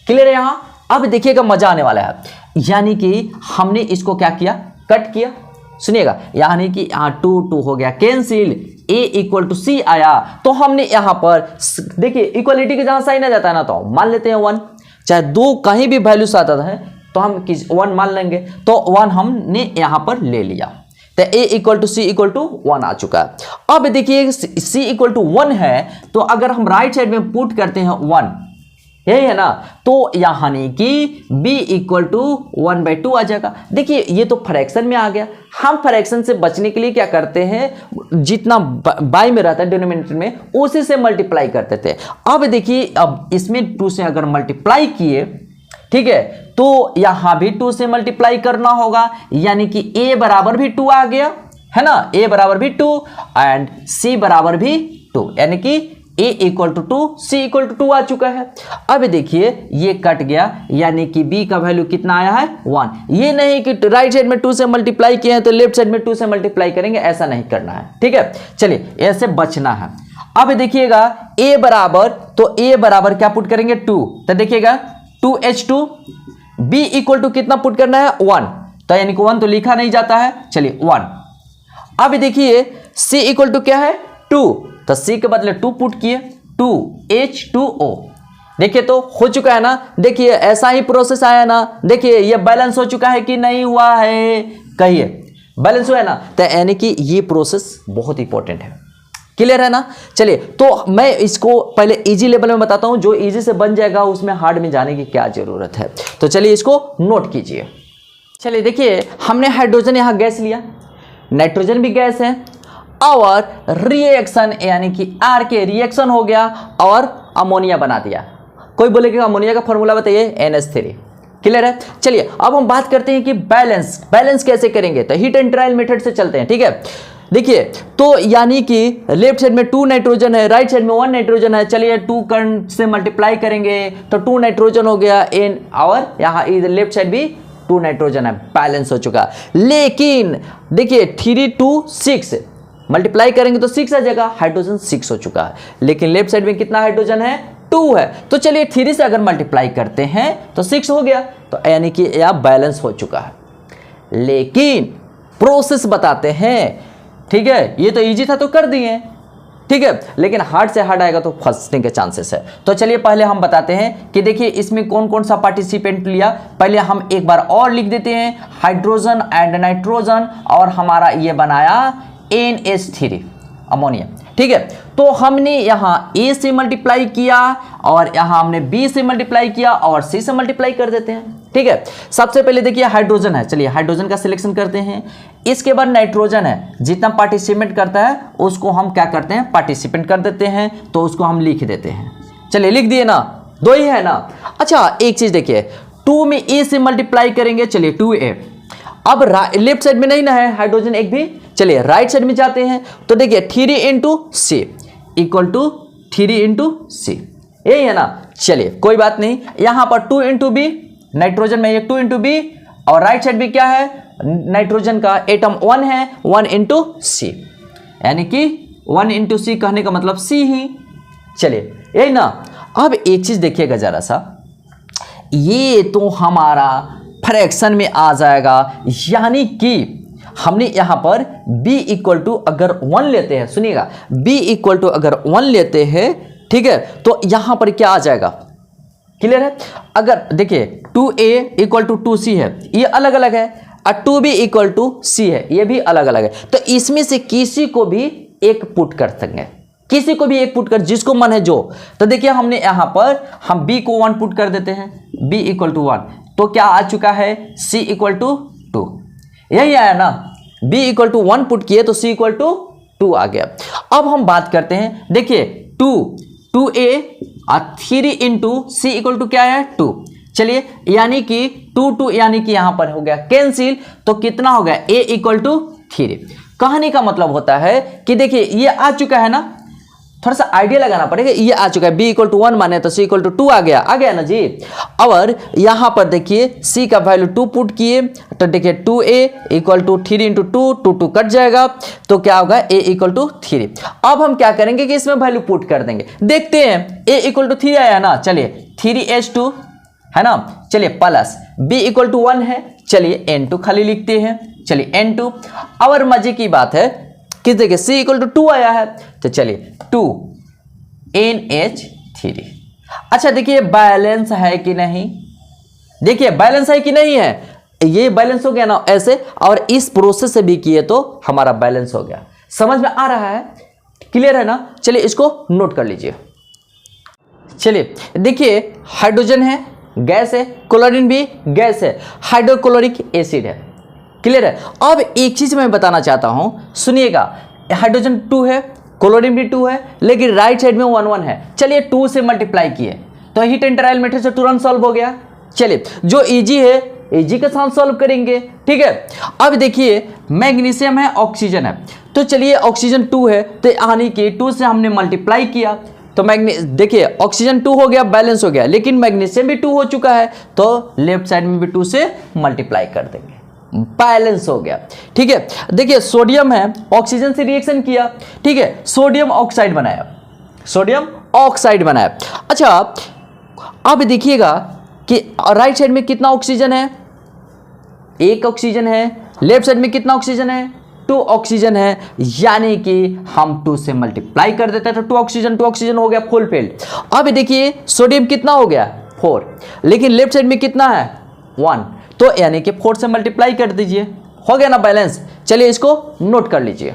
क्लियर है। यहां अब देखिएगा मजा आने वाला है, यानी कि हमने इसको क्या किया, कट किया, सुनिएगा, यानी कि यहां 2 2 हो गया कैंसिल, a इक्वल टू सी आया, तो हमने यहां पर देखिए इक्वलिटी के जहां साइन आ जाता है ना, तो मान लेते हैं 1, चाहे 2 कहीं भी वैल्यूज आता है तो हम 1 मान लेंगे, तो 1 हमने यहां पर ले लिया, तो a equal to C equal to 1 आ चुका है। अब देखिए c इक्वल टू 1 है, तो अगर हम राइट साइड में पुट करते हैं 1, यही है ना, तो यानी कि b इक्वल टू 1/2 आ जाएगा। देखिए ये तो फ्रैक्शन में आ गया, हम फ्रैक्शन से बचने के लिए क्या करते हैं, जितना बाई में रहता है डिनोमिनेटर में उसी से मल्टीप्लाई करते थे। अब देखिए अब इसमें 2 से अगर मल्टीप्लाई किए, ठीक है, तो यहां भी 2 से मल्टीप्लाई करना होगा, यानी कि a बराबर भी 2 आ गया, है ना, a बराबर भी 2 एंड c बराबर भी 2, यानी कि a equal to 2, c equal to 2 आ चुका है। अब देखिए ये कट गया, यानी कि b का वैल्यू कितना आया है 1। ये नहीं कि राइट साइड में 2 से मल्टीप्लाई किए हैं तो लेफ्ट साइड में 2 से मल्टीप्लाई करेंगे, ऐसा नहीं करना है, ठीक है। चलिए ऐसे बचना है। अब देखिएगा a बराबर, तो a बराबर क्या पुट करेंगे 2, तो देखिएगा 2h2, b इक्वल टू कितना पुट करना है 1, तो यानी कि 1 तो लिखा नहीं जाता है, चलिए 1। अब देखिए c इक्वल टू क्या है 2, तो c के बदले 2 पुट किए, 2H2O, देखिए तो हो चुका है ना, देखिए ऐसा ही प्रोसेस आया ना, देखिए ये बैलेंस हो चुका है कि नहीं हुआ है, कहिए बैलेंस हुआ है ना, तो यानी कि ये प्रोसेस बहुत इंपॉर्टेंट है, क्लियर है ना। चलिए तो मैं इसको पहले इजी लेवल में बताता हूं, जो इजी से बन जाएगा उसमें हार्ड में जाने की क्या जरूरत है, तो चलिए इसको नोट कीजिए। चलिए देखिए हमने हाइड्रोजन यहां गैस लिया, नाइट्रोजन भी गैस है, और रिएक्शन यानी कि आर के रिएक्शन हो गया और अमोनिया बना दिया। कोई बोलेगा अमोनिया का फॉर्मूला बताइए, NH3, क्लियर है। चलिए अब हम बात करते हैं कि बैलेंस कैसे करेंगे, तो हीट एंड ट्रायल मेथड से चलते हैं, ठीक है। देखिए तो यानी कि लेफ्ट साइड में 2 नाइट्रोजन है, राइट साइड में 1 नाइट्रोजन है, चलिए 2 करंट से मल्टीप्लाई करेंगे तो 2 नाइट्रोजन हो गया इन, और यहाँ इधर लेफ्ट साइड भी 2 नाइट्रोजन है, बैलेंस हो चुका। लेकिन देखिए 3 2 6 मल्टीप्लाई करेंगे तो 6 आ जाएगा, हाइड्रोजन 6 हो चुका है, लेकिन लेफ्ट साइड में कितना हाइड्रोजन है 2 है, तो चलिए 3 से अगर मल्टीप्लाई करते हैं तो 6 हो गया, तो यानी कि यह बैलेंस हो चुका है। लेकिन प्रोसेस बताते हैं, ठीक है, ये तो इजी था तो कर दिए, ठीक है, लेकिन हार्ड से हार्ड आएगा तो फंसने के चांसेस है। तो चलिए पहले हम बताते हैं कि देखिए इसमें कौन कौन सा पार्टिसिपेंट लिया, पहले हम एक बार और लिख देते हैं, हाइड्रोजन एंड नाइट्रोजन, और हमारा ये बनाया NH3 अमोनिया, ठीक है। तो हमने यहाँ A से मल्टीप्लाई किया और यहाँ हमने B से मल्टीप्लाई किया और C से मल्टीप्लाई कर देते हैं, ठीक है। सबसे पहले देखिए हाइड्रोजन है, चलिए हाइड्रोजन का सिलेक्शन करते हैं। इसके बाद नाइट्रोजन है, जितना पार्टिसिपेंट करता है उसको हम क्या करते हैं, पार्टिसिपेंट कर देते हैं, तो उसको हम लिख देते हैं। चलिए लिख दिए ना, 2 ही है ना। अच्छा एक चीज देखिए, 2 में A से मल्टीप्लाई करेंगे, चलिए 2A। अब लेफ्ट साइड में नहीं ना है हाइड्रोजन एक भी, चलिए राइट साइड में जाते हैं, तो देखिए 3 into C equal to 3 into C, यही है ना। चलिए कोई बात नहीं, यहां पर 2 into B, नाइट्रोजन में ये 2 into B, और राइट साइड भी क्या है नाइट्रोजन का एटम 1 है, 1 इंटू सी, यानी कि 1 इंटू सी कहने का मतलब सी ही। चलिए यही ना। अब एक चीज देखिएगा जरा सा, ये तो हमारा फ्रैक्शन में आ जाएगा, यानी कि हमने यहां पर b इक्वल टू अगर 1 लेते हैं, सुनिएगा b इक्वल टू अगर 1 लेते हैं, ठीक है, तो यहां पर क्या आ जाएगा, क्लियर है। अगर देखिए 2a इक्वल टू 2c है, ये अलग अलग है, और 2b इक्वल टू c है, ये भी अलग अलग है। तो इसमें से किसी को भी एक पुट कर सकते हैं, किसी को भी एक पुट कर, जिसको मन है जो। तो देखिए हमने यहां पर हम b को 1 पुट कर देते हैं, b इक्वल टू 1, तो क्या आ चुका है c इक्वल टू 2, यही आया ना। b इक्वल टू 1 पुट किए तो c इक्वल टू 2 आ गया। अब हम बात करते हैं, देखिए 2a 3 into C equal to क्या है 2। चलिए यानी कि 2 यानी कि यहां पर हो गया कैंसिल, तो कितना हो गया a इक्वल टू 3। कहने का मतलब होता है कि देखिए ये आ चुका है ना, थोड़ा सा आइडिया लगाना पड़ेगा, ये आ चुका है b इक्वल टू 1 माने तो c इक्वल टू 2 आ गया ना जी। और यहां पर देखिए c का वैल्यू 2 पुट किए, तो देखिए 2a equal to 3 into 2, 2 cut जाएगा, तो क्या होगा a इक्वल टू 3। अब हम क्या करेंगे कि इसमें वैल्यू पुट कर देंगे, देखते हैं a इक्वल टू 3 आया ना, चलिए 3h2 है ना, चलिए प्लस b इक्वल टू 1 है, चलिए n2 खाली लिखते हैं, चलिए n2। और मजे की बात है कि देखिए c इक्वल टू 2 आया है, तो चलिए 2 NH3। अच्छा देखिए बैलेंस है कि नहीं, देखिए बैलेंस है कि नहीं है, ये बैलेंस हो गया ना ऐसे, और इस प्रोसेस से भी किए तो हमारा बैलेंस हो गया। समझ में आ रहा है, क्लियर है ना। चलिए इसको नोट कर लीजिए। चलिए देखिए हाइड्रोजन है, गैस है, क्लोरीन भी गैस है, हाइड्रोक्लोरिक एसिड है, क्लियर है। अब एक चीज मैं बताना चाहता हूं, सुनिएगा, हाइड्रोजन 2 है, क्लोरीन भी 2 है, लेकिन राइट साइड में 1 1 है। चलिए 2 से मल्टीप्लाई किए तो हीट एंड ट्रायल मेथड से तुरंत सॉल्व हो गया। चलिए जो इजी है इजी के साथ सॉल्व करेंगे, ठीक है। अब देखिए मैग्नीशियम है, ऑक्सीजन है, तो चलिए ऑक्सीजन 2 है, तो यानी कि 2 से हमने मल्टीप्लाई किया, तो देखिए ऑक्सीजन 2 हो गया, बैलेंस हो गया, लेकिन मैग्नीशियम भी 2 हो चुका है, तो लेफ्ट साइड में भी 2 से मल्टीप्लाई कर देंगे, बैलेंस हो गया, ठीक है। देखिए सोडियम है, ऑक्सीजन से रिएक्शन किया, ठीक है, सोडियम ऑक्साइड बनाया, सोडियम ऑक्साइड बनाया। अच्छा अब देखिएगा कि राइट साइड में कितना ऑक्सीजन है, 1 ऑक्सीजन है, लेफ्ट साइड में कितना ऑक्सीजन है, 2 ऑक्सीजन है, यानी कि हम 2 से मल्टीप्लाई कर देते हैं तो 2 ऑक्सीजन हो गया फुल फिल्ड। अब देखिए सोडियम कितना हो गया 4, लेकिन लेफ्ट साइड में कितना है 1, तो यानी कि 4 से मल्टीप्लाई कर दीजिए, हो गया ना बैलेंस। चलिए इसको नोट कर लीजिए।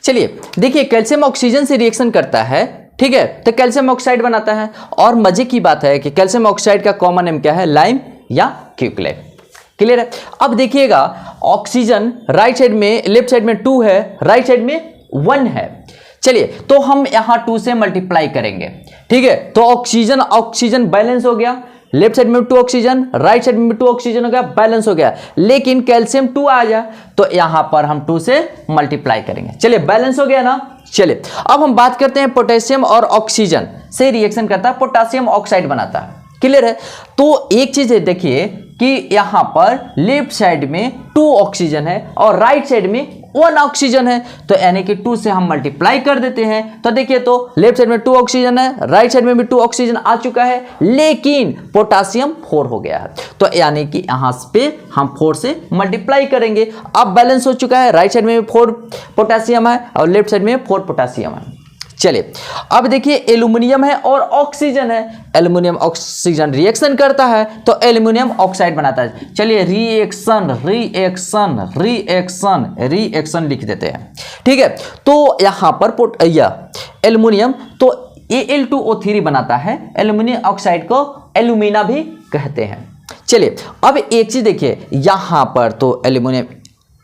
चलिए देखिए कैल्शियम ऑक्सीजन से रिएक्शन करता है, ठीक है, तो कैल्शियम ऑक्साइड बनाता है। और मजे की बात है कि कैल्शियम ऑक्साइड का कॉमन नेम क्या है, लाइम या क्विकलेट, क्लियर है। अब देखिएगा ऑक्सीजन राइट साइड में, लेफ्ट साइड में 2 है, राइट साइड में 1 है। चलिए तो हम यहां 2 से मल्टीप्लाई करेंगे, ठीक है, तो ऑक्सीजन बैलेंस हो गया, लेफ्ट साइड में 2 ऑक्सीजन, राइट साइड में 2 ऑक्सीजन हो गया, बैलेंस हो गया, लेकिन कैल्शियम 2 आ गया, तो यहां पर हम 2 से मल्टीप्लाई करेंगे। चलिए बैलेंस हो गया ना। चलिए अब हम बात करते हैं पोटेशियम और ऑक्सीजन से रिएक्शन करता है, पोटेशियम ऑक्साइड बनाता है, क्लियर है। तो एक चीज है देखिए कि यहां पर लेफ्ट साइड में 2 ऑक्सीजन है और राइट साइड में 1 ऑक्सीजन है, तो यानी कि 2 से हम मल्टीप्लाई कर देते हैं, तो देखिए तो लेफ्ट साइड में 2 ऑक्सीजन है, राइट साइड में भी 2 ऑक्सीजन आ चुका है, लेकिन पोटेशियम 4 हो गया है, तो यानी कि यहां पे हम 4 से मल्टीप्लाई करेंगे। अब बैलेंस हो चुका है, राइट साइड में भी 4 पोटेशियम है और लेफ्ट साइड में 4 पोटेशियम है। चलिए अब देखिए एल्यूमिनियम है और ऑक्सीजन है, एल्यूमिनियम ऑक्सीजन रिएक्शन करता है तो एल्यूमिनियम ऑक्साइड बनाता है। चलिए रिएक्शन लिख देते हैं, ठीक है। तो यहां पर एल्यूमिनियम तो Al2O3 बनाता है, एल्यूमिनियम ऑक्साइड को एल्यूमिना भी कहते हैं। चलिए अब एक चीज देखिए, यहां पर तो एल्यूमिनियम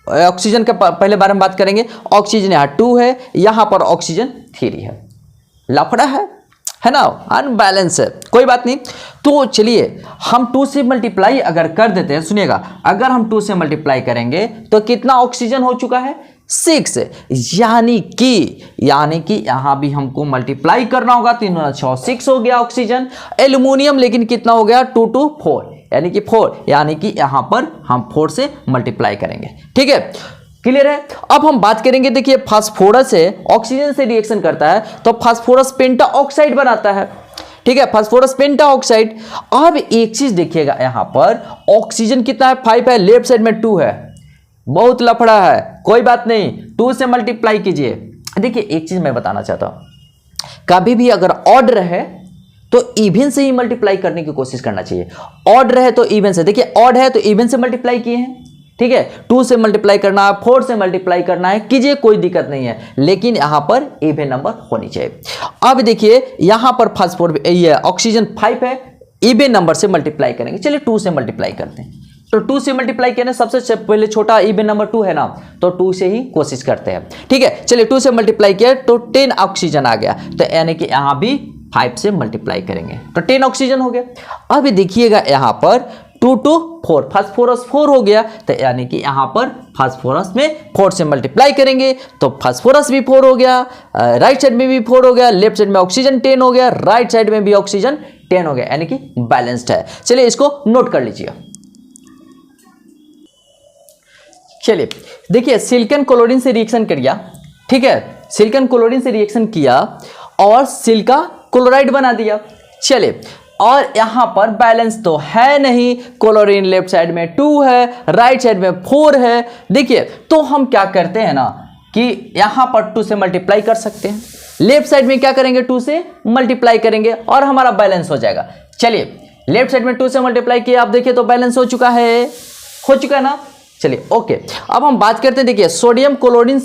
ऑक्सीजन का पहले बारे में बात करेंगे, ऑक्सीजन यहाँ 2 है, यहां पर ऑक्सीजन 3 है, लफड़ा है ना, अनबैलेंस है, कोई बात नहीं। तो चलिए हम 2 से मल्टीप्लाई अगर कर देते हैं, सुनिएगा, अगर हम 2 से मल्टीप्लाई करेंगे तो कितना ऑक्सीजन हो चुका है 6, यानी कि यहां भी हमको मल्टीप्लाई करना होगा, 3 6 हो गया ऑक्सीजन। एल्यूमिनियम लेकिन कितना हो गया 2 2 4, यानी कि 4, यानी कि यहाँ पर हम 4 से मल्टीप्लाई करेंगे। ठीक है, क्लियर है। अब हम बात करेंगे, देखिए फास्फोरस है ऑक्सीजन से रिएक्शन करता है तो फास्फोरस पेंटा ऑक्साइड बनाता है। ठीक है, फास्फोरस पेंटा ऑक्साइड। अब एक चीज देखिएगा, यहां पर ऑक्सीजन कितना है 5 है, लेफ्ट साइड में 2 है, बहुत लफड़ा है, कोई बात नहीं, 2 से मल्टीप्लाई कीजिए। देखिए एक चीज मैं बताना चाहता हूं, कभी भी अगर ऑड रहे तो इवन से ही मल्टीप्लाई करने की कोशिश करना चाहिए। ऑड रहे तो इवन से, देखिए ऑड है तो इवन से मल्टीप्लाई किए हैं। ठीक है, 2 से मल्टीप्लाई करना है, 4 से मल्टीप्लाई करना है, कीजिए, कोई दिक्कत नहीं है, लेकिन यहां पर इवन नंबर होनी चाहिए। अब देखिए यहां पर फास्फोर ये ऑक्सीजन 5 है, इवन नंबर से मल्टीप्लाई करेंगे। चलिए 2 से मल्टीप्लाई करते हैं। तो 2 से मल्टीप्लाई करने सबसे पहले छोटा इवन नंबर 2 है ना, तो 2 से ही कोशिश करते हैं। ठीक है, चलिए 2 से मल्टीप्लाई किया तो 10 ऑक्सीजन आ गया, तो यानी कि यहां भी 5 से मल्टीप्लाई करेंगे तो 10 ऑक्सीजन हो गया। अब देखिएगा यहां पर 2 to 4, फास्फोरस 4 हो गया, तो यानी कि यहां पर फास्फोरस में 4 से मल्टीप्लाई करेंगे तो फास्फोरस भी 4 हो गया, राइट साइड में भी 4 हो गया, लेफ्ट साइड में ऑक्सीजन 10 हो गया, राइट साइड में भी ऑक्सीजन 10 हो गया, यानी कि बैलेंस्ड है। चलिए इसको नोट कर लीजिए। चलिए देखिए सिलिकॉन क्लोरीन से रिएक्शन किया। ठीक है, सिलिकॉन क्लोरीन से रिएक्शन किया और सिलिका क्लोराइड बना दिया। चलिए, और यहां पर बैलेंस तो है नहीं, क्लोरीन लेफ्ट साइड में 2 है, राइट साइड में 4 है। देखिए तो हम क्या करते हैं ना कि यहां पर 2 से मल्टीप्लाई कर सकते हैं, लेफ्ट साइड में क्या करेंगे 2 से मल्टीप्लाई करेंगे और हमारा बैलेंस हो जाएगा। चलिए लेफ्ट साइड में 2 से मल्टीप्लाई किया, आप देखिए तो बैलेंस हो चुका है ना। चलिए ओके, अब हम बात करते हैं, देखिए सोडियम क्लोरीन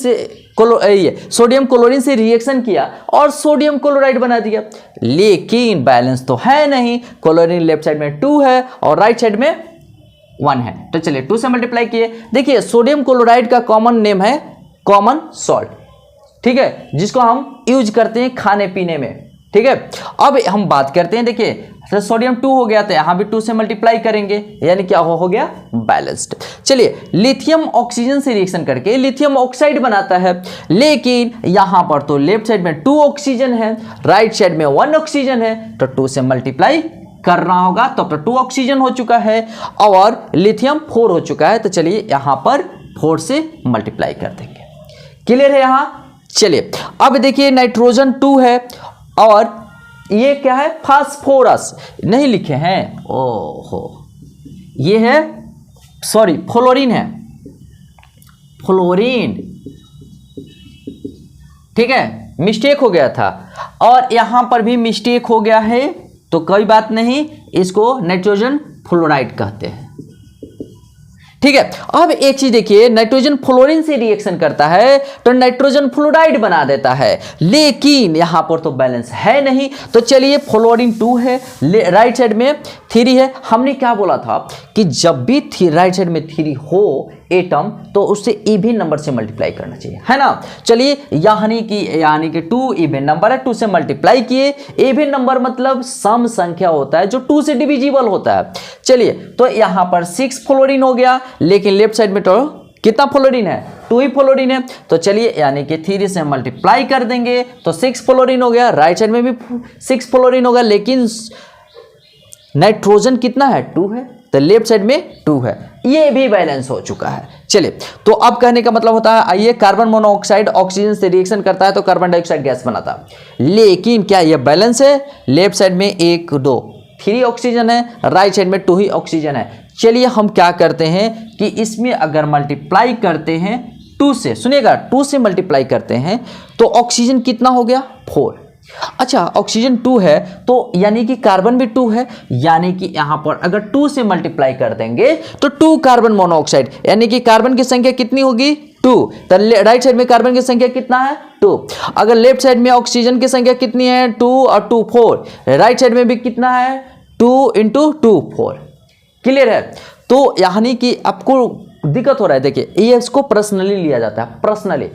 से रिएक्शन किया और सोडियम क्लोराइड बना दिया, लेकिन बैलेंस तो है नहीं, क्लोरीन लेफ्ट साइड में 2 है और राइट साइड में 1 है। तो चलिए 2 से मल्टीप्लाई किए। देखिए सोडियम क्लोराइड का कॉमन नेम है कॉमन सॉल्ट, ठीक है, जिसको हम यूज करते हैं खाने पीने में। ठीक है, अब हम बात करते हैं, देखिए तो सोडियम 2 हो गया तो यहां भी 2 से मल्टीप्लाई करेंगे, यानी क्या हो गया बैलेंस्ड। चलिए लिथियम ऑक्सीजन से रिएक्शन करके लिथियम ऑक्साइड बनाता है, लेकिन यहां पर तो लेफ्ट साइड में 2 ऑक्सीजन है, राइट साइड में 1 ऑक्सीजन है, तो 2 से मल्टीप्लाई करना होगा, तब तो 2 ऑक्सीजन हो चुका है और लिथियम 4 हो चुका है। तो चलिए यहां पर 4 से मल्टीप्लाई कर देंगे। क्लियर है यहां। चलिए अब देखिए नाइट्रोजन 2 है और ये क्या है फास्फोरस नहीं लिखे हैं, ओहो ये है सॉरी फ्लोरीन है, फ्लोरीन, ठीक है, मिस्टेक हो गया था और यहां पर भी मिस्टेक हो गया है, तो कोई बात नहीं, इसको नाइट्रोजन फ्लोराइड कहते हैं। ठीक है, अब एक चीज देखिए, नाइट्रोजन फ्लोरीन से रिएक्शन करता है तो नाइट्रोजन फ्लोराइड बना देता है, लेकिन यहां पर तो बैलेंस है नहीं। तो चलिए फ्लोरीन 2 है, राइट साइड में 3 है। हमने क्या बोला था कि जब भी राइट साइड में 3 हो एटम तो उससे इवन नंबर से मल्टीप्लाई करना चाहिए, है ना। चलिए यानी कि 2 इवन नंबर है, 2 से मल्टीप्लाई किए। इवन नंबर मतलब सम संख्या होता है जो 2 से डिविजिबल होता है। चलिए तो यहां पर 6 फ्लोरीन हो गया, लेकिन लेफ्ट साइड में तो कितना फ्लोरीन है, 2 ही फ्लोरीन है। तो चलिए यानी कि 3 से मल्टीप्लाई कर देंगे तो 6 फ्लोरीन हो गया, राइट साइड में भी 6 फ्लोरीन होगा, लेकिन नाइट्रोजन कितना है 2 है, तो लेफ्ट साइड में 2 है, ये भी बैलेंस हो चुका है। चलिए तो अब कहने का मतलब होता है, आइए कार्बन मोनोऑक्साइड ऑक्सीजन से रिएक्शन करता है तो कार्बन डाइऑक्साइड गैस बनाता है, लेकिन क्या ये बैलेंस है, लेफ्ट साइड में 1 2 3 ऑक्सीजन है, राइट साइड में 2 ही ऑक्सीजन है। चलिए हम क्या करते हैं कि इसमें अगर मल्टीप्लाई करते हैं 2 से, सुनिएगा 2 से मल्टीप्लाई करते हैं तो ऑक्सीजन कितना हो गया 4। अच्छा ऑक्सीजन 2 है तो यानी कि कार्बन भी 2 है, यानी कि यहां पर अगर 2 से मल्टीप्लाई कर देंगे तो 2 कार्बन मोनोऑक्साइड, यानी कि कार्बन की संख्या कितनी होगी 2, तो राइट साइड में कार्बन की संख्या कितना है 2। अगर लेफ्ट साइड में ऑक्सीजन की संख्या कितनी है 2 और 2 4, राइट साइड में भी कितना है 2 × 2 4। क्लियर है। तो यानी कि आपको दिक्कत हो रहा है, देखिए ये इसको पर्सनली लिया जाता है, पर्सनली,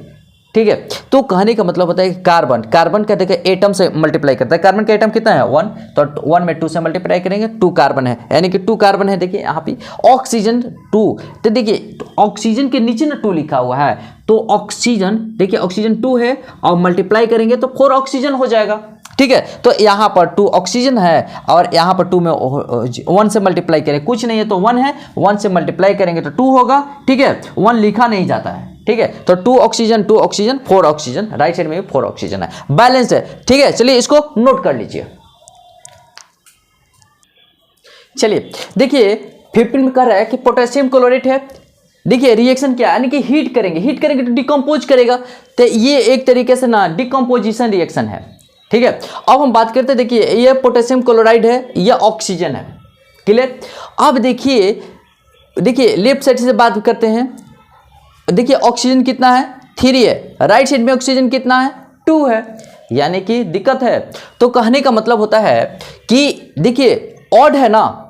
ठीक है। तो कहने का मतलब होता है कि कार्बन का देखिए एटम से मल्टीप्लाई करता है, कार्बन का एटम कितना है 1, तो 1 में 2 से मल्टीप्लाई करेंगे 2 कार्बन है, यानी कि 2 कार्बन है। देखिए यहाँ पे ऑक्सीजन 2, तो देखिए ऑक्सीजन के नीचे ना 2 लिखा हुआ है, तो ऑक्सीजन देखिए ऑक्सीजन 2 है और मल्टीप्लाई करेंगे तो 4 ऑक्सीजन हो जाएगा। ठीक है। तो यहाँ पर 2 ऑक्सीजन है और यहाँ पर 2 में 1 से मल्टीप्लाई करें, कुछ नहीं है तो 1 है, 1 से मल्टीप्लाई करेंगे तो 2 होगा, ठीक है। 1 लिखा नहीं जाता है, ठीक है। तो 2 ऑक्सीजन 4 ऑक्सीजन, राइट साइड में भी 4 ऑक्सीजन है, बैलेंस है, ठीक है। चलिए इसको नोट कर लीजिए। चलिए देखिए 15 में कह रहा है कि पोटेशियम क्लोरेट है, देखिए रिएक्शन क्या है, यानी कि हीट करेंगे तो डिकम्पोज करेगा, तो ये एक तरीके से ना डिकम्पोजिशन रिएक्शन है, ठीक है। अब हम बात करते हैं, देखिए ये पोटेशियम क्लोराइड है, ये ऑक्सीजन है, क्लियर। अब देखिए लेफ्ट साइड से बात करते हैं, देखिए ऑक्सीजन कितना है 3 है, राइट साइड में ऑक्सीजन कितना है 2 है, यानी कि दिक्कत है। तो कहने का मतलब होता है कि देखिए ऑड है ना,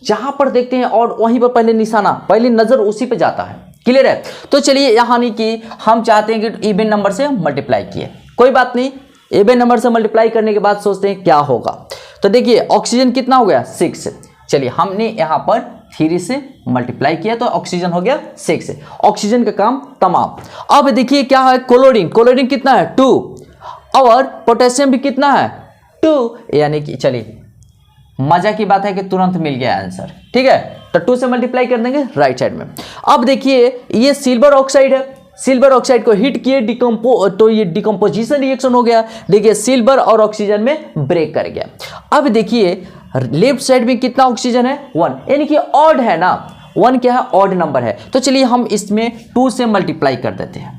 जहां पर देखते हैं और वहीं पर पहले निशाना, पहली नजर उसी पे जाता है, क्लियर है। तो चलिए यहाँ नहीं कि हम चाहते हैं कि इवन नंबर से मल्टीप्लाई किए, कोई बात नहीं, इवन नंबर से मल्टीप्लाई करने के बाद सोचते हैं क्या होगा। तो देखिए ऑक्सीजन कितना हो गया 6, चलिए हमने यहाँ पर 3 से मल्टीप्लाई किया तो ऑक्सीजन हो गया 6, ऑक्सीजन का काम तमाम। अब देखिए क्या है क्लोरीन कितना है 2 और पोटेशियम भी कितना है 2, यानी कि चलिए मजा की बात है कि तुरंत मिल गया आंसर, ठीक है। तो 2 से मल्टीप्लाई कर देंगे राइट साइड में। अब देखिए ये सिल्वर ऑक्साइड है, सिल्वर ऑक्साइड को हीट किए तो ये डिकम्पोजिशन रिएक्शन हो गया, देखिए सिल्वर और ऑक्सीजन में ब्रेक कर गया। अब देखिए लेफ्ट साइड में कितना ऑक्सीजन है 1, यानी कि ऑड है ना, 1 क्या है ऑड नंबर है। तो चलिए हम इसमें 2 से मल्टीप्लाई कर देते हैं,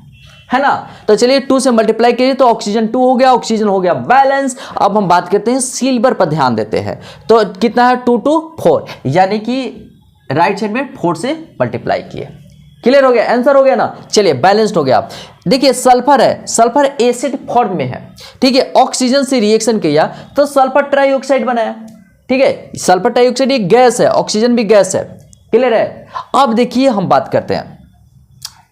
है ना। तो चलिए 2 से मल्टीप्लाई करिए तो ऑक्सीजन 2 हो गया, ऑक्सीजन हो गया बैलेंस। अब हम बात करते हैं सिल्वर पर ध्यान देते हैं, तो कितना है 2 to 4, यानी कि राइट साइड में 4 से मल्टीप्लाई किए, क्लियर हो गया, आंसर हो गया ना। चलिए बैलेंस्ड हो गया। देखिए सल्फर है, सल्फर एसिड फॉर्म में है, ठीक है। ऑक्सीजन से रिएक्शन किया तो सल्फर ट्राइऑक्साइड बनाया, ठीक है। सल्फर ट्राइऑक्साइड एक गैस है, ऑक्सीजन भी गैस है, क्लियर है। अब देखिए हम बात करते हैं,